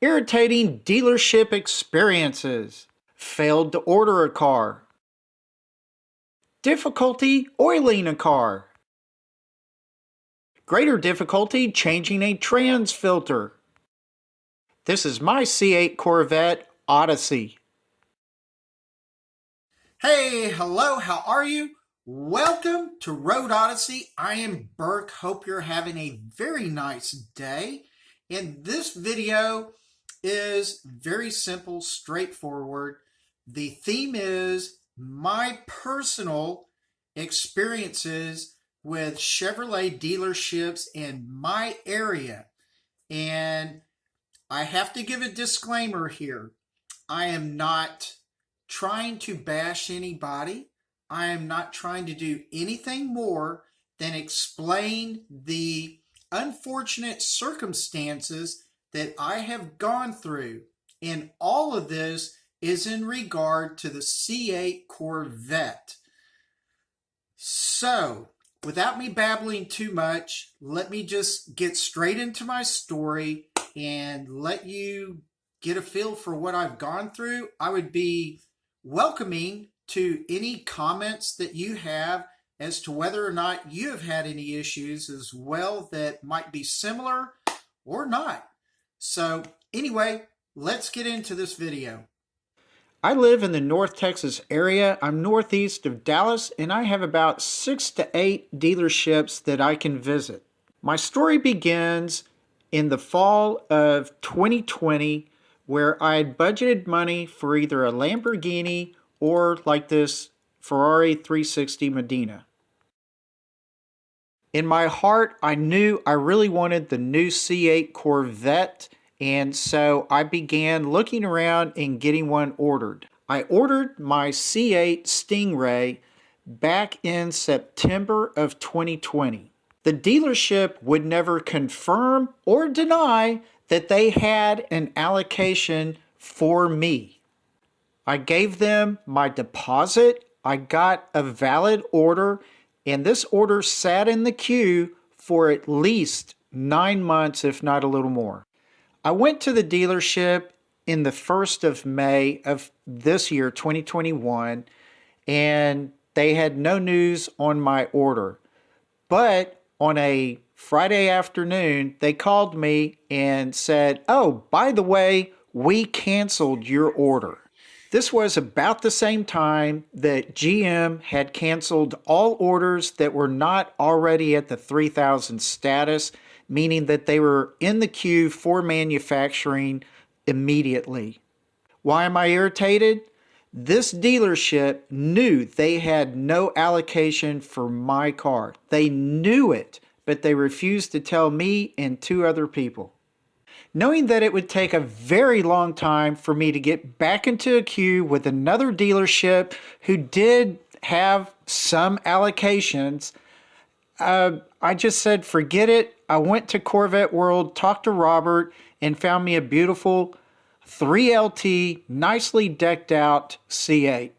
irritating dealership experiences, failed to order a car, difficulty oiling a car, greater difficulty changing a trans filter. This is my C8 Corvette Odyssey. Hey, hello, how are you? Welcome to Road Odyssey. I am Burke. Hope you're having a very nice day. And this video is very simple, straightforward. The theme is my personal experiences with Chevrolet dealerships in my area. And I have to give a disclaimer here. I am not trying to bash anybody. I am not trying to do anything more than explain the unfortunate circumstances that I have gone through. And all of this is in regard to the C8 Corvette. So, without me babbling too much, let me just get straight into my story and let you get a feel for what I've gone through. I would be welcoming to any comments that you have as to whether or not you have had any issues as well that might be similar or not. So anyway, let's get into this video. I live in the North Texas area. I'm northeast of Dallas, and I have about 6 to 8 dealerships that I can visit. My story begins in the fall of 2020, where I had budgeted money for either a Lamborghini or like this Ferrari 360 Medina. In my heart, I knew I really wanted the new C8 Corvette, and so I began looking around and getting one ordered. I ordered my C8 Stingray back in September of 2020. The dealership would never confirm or deny that they had an allocation for me. I gave them my deposit, I got a valid order, and this order sat in the queue for at least 9 months, if not a little more. I went to the dealership in the 1st of May of this year, 2021, and they had no news on my order. But on a Friday afternoon, they called me and said, "Oh, by the way, we canceled your order." This was about the same time that GM had canceled all orders that were not already at the 3,000 status, meaning that they were in the queue for manufacturing immediately. Why am I irritated? This dealership knew they had no allocation for my car. They knew it, but they refused to tell me and 2 other people. Knowing that it would take a very long time for me to get back into a queue with another dealership who did have some allocations, I just said, forget it. I went to Corvette World, talked to Robert, and found me a beautiful 3LT, nicely decked out C8.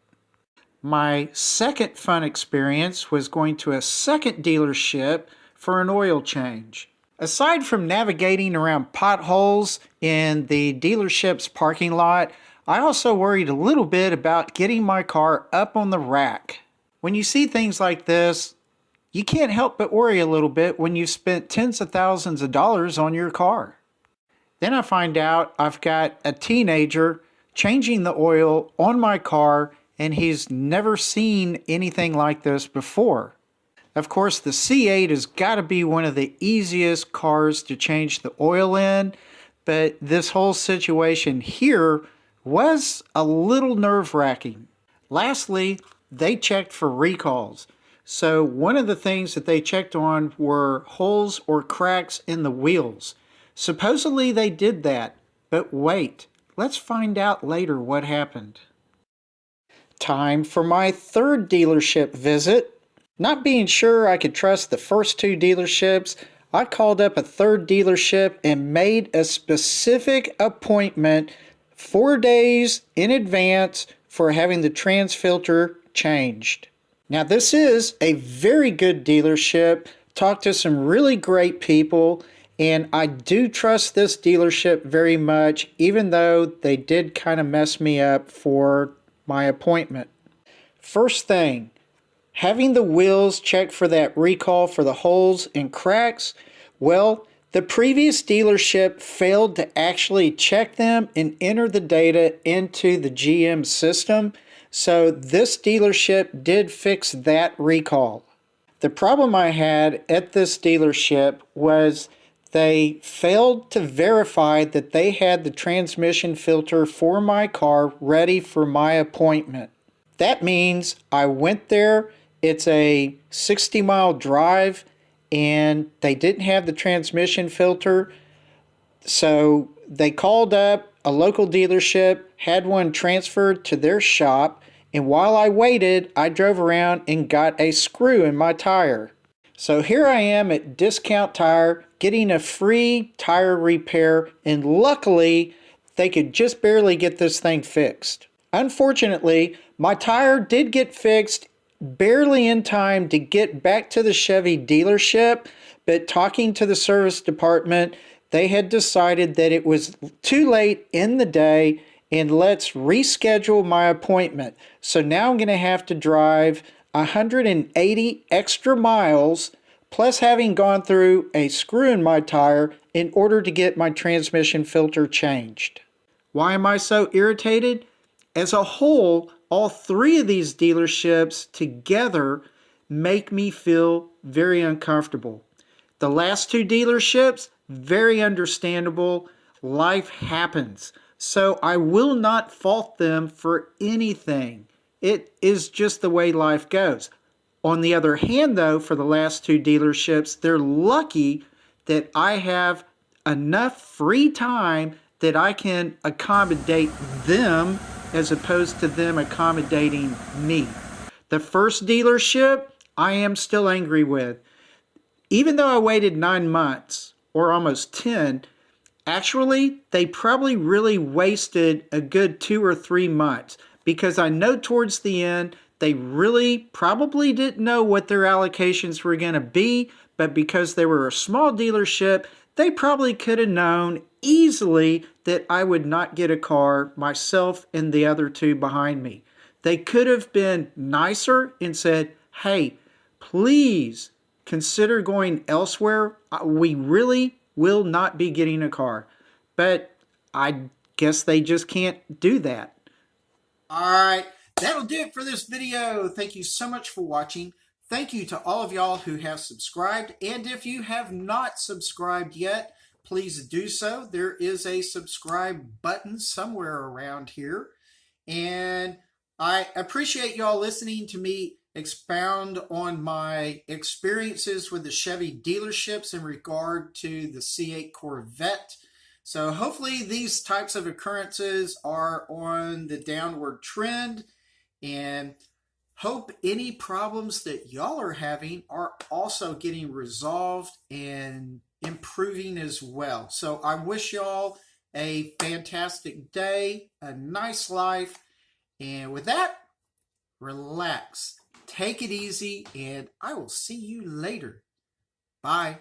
My second fun experience was going to a second dealership for an oil change. Aside from navigating around potholes in the dealership's parking lot, I also worried a little bit about getting my car up on the rack. When you see things like this, you can't help but worry a little bit when you've spent tens of thousands of dollars on your car. Then I find out I've got a teenager changing the oil on my car, and he's never seen anything like this before. Of course, the C8 has got to be one of the easiest cars to change the oil in, but this whole situation here was a little nerve-wracking. Lastly, they checked for recalls. So one of the things that they checked on were holes or cracks in the wheels. Supposedly they did that, but wait, let's find out later what happened. Time for my third dealership visit. Not being sure I could trust the first 2 dealerships, I called up a third dealership and made a specific appointment 4 days in advance for having the trans filter changed. Now this is a very good dealership, talked to some really great people, And I do trust this dealership very much, even though they did kind of mess me up for my appointment. First thing, having the wheels checked for that recall for the holes and cracks, well, the previous dealership failed to actually check them and enter the data into the GM system, so this dealership did fix that recall. The problem I had at this dealership was they failed to verify that they had the transmission filter for my car ready for my appointment. That means I went there, it's a 60-mile drive, and they didn't have the transmission filter. So they called up a local dealership, had one transferred to their shop, and while I waited, I drove around and got a screw in my tire. So here I am at Discount Tire getting a free tire repair, and luckily they could just barely get this thing fixed. Unfortunately, my tire did get fixed barely in time to get back to the Chevy dealership, but talking to the service department, they had decided that it was too late in the day and let's reschedule my appointment. So now I'm going to have to drive 180 extra miles, plus having gone through a screw in my tire in order to get my transmission filter changed. Why am I so irritated? As a whole, all three of these dealerships together make me feel very uncomfortable. The last two dealerships, very understandable. Life happens. So I will not fault them for anything. It is just the way life goes. On the other hand, though, for the last two dealerships, they're lucky that I have enough free time that I can accommodate them as opposed to them accommodating me. The first dealership, I am still angry with. Even though I waited 9 months, or almost 10, actually, they probably really wasted a good 2 or 3 months, because I know towards the end, they really probably didn't know what their allocations were going to be, but because they were a small dealership, they probably could have known easily that I would not get a car, myself and the other two behind me. They could have been nicer and said, hey, please consider going elsewhere. We really will not be getting a car. But I guess they just can't do that. All right, that'll do it for this video. Thank you so much for watching. Thank you to all of y'all who have subscribed. And if you have not subscribed yet, please do so. There is a subscribe button somewhere around here. And I appreciate y'all listening to me expound on my experiences with the Chevy dealerships in regard to the C8 Corvette. So hopefully these types of occurrences are on the downward trend, and hope any problems that y'all are having are also getting resolved and improving as well. So I wish y'all a fantastic day, a nice life, and with that, relax, take it easy, and I will see you later. Bye.